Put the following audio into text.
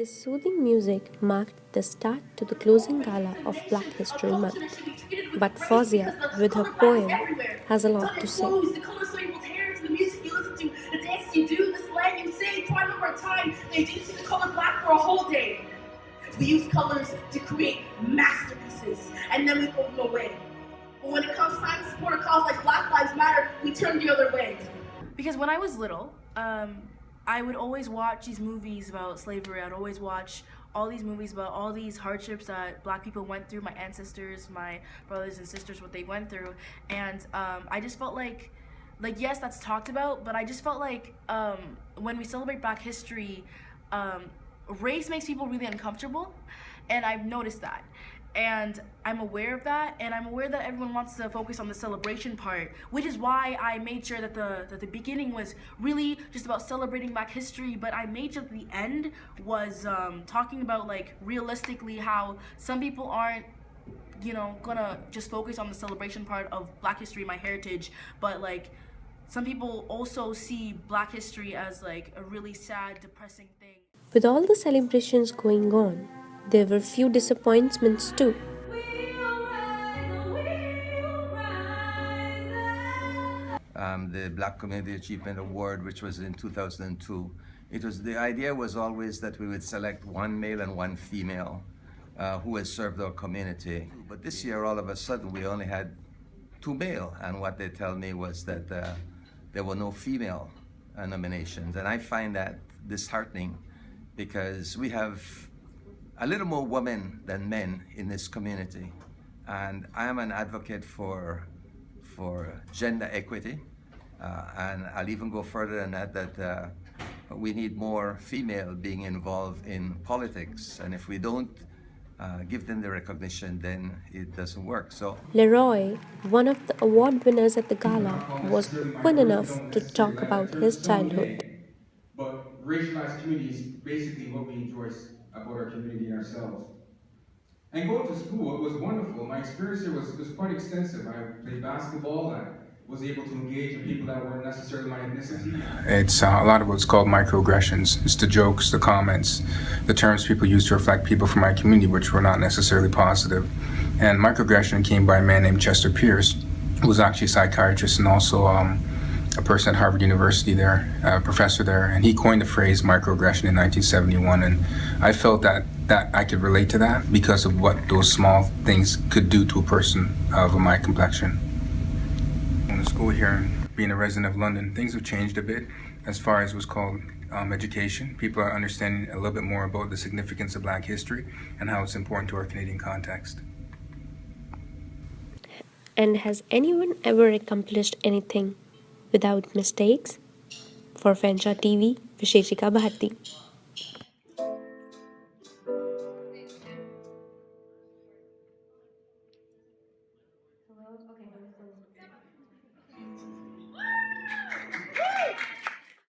His soothing music marked the start to the closing gala of Black History Month. But Fawzia, with her poem, has a lot to say. The colors so you will tear into the music you listen to, the dances you do, the slang you say. Try to remember a time they didn't see the color black for a whole day. We use colors to create masterpieces, and then we throw them away. But when it comes time to support a cause like Black Lives Matter, we turn the other way. Because when I was little, I would always watch these movies about slavery. I'd always watch all these movies about all these hardships that Black people went through, my ancestors, my brothers and sisters, what they went through. And I just felt like yes, that's talked about, but I just felt like when we celebrate Black history, race makes people really uncomfortable, and I've noticed that. And I'm aware of that, and I'm aware that everyone wants to focus on the celebration part, which is why I made sure that the beginning was really just about celebrating Black history, but I made sure that the end was talking about like realistically how some people aren't gonna just focus on the celebration part of Black history, my heritage, but like some people also see Black history as like a really sad, depressing thing. With all the celebrations going on, there were few disappointments too. The Black Community Achievement Award, which was in 2002. The idea was always that we would select one male and one female who had served our community. But this year, all of a sudden, we only had two male, and what they tell me was that there were no female nominations, and I find that disheartening because we have a little more women than men in this community, and I am an advocate for gender equity, and I'll even go further than that we need more female being involved in politics, and if we don't give them the recognition, then it doesn't work. So Leroy, one of the award winners at the gala, was open enough to talk about his childhood. But racialized community is basically what we enjoy about our community and ourselves. And going to school, it was wonderful. My experience here was quite extensive. I played basketball. I was able to engage with people that weren't necessarily my ethnicity. It's a lot of what's called microaggressions. It's the jokes, the comments, the terms people use to reflect people from my community, which were not necessarily positive. And microaggression came by a man named Chester Pierce, who was actually a psychiatrist and also a person at Harvard University there, a professor there, and he coined the phrase microaggression in 1971, and I felt that I could relate to that because of what those small things could do to a person of my complexion. In school here, being a resident of London, things have changed a bit as far as what's called education. People are understanding a little bit more about the significance of Black history and how it's important to our Canadian context. And has anyone ever accomplished anything without mistakes? For Fensha TV, Visheshika Bharti.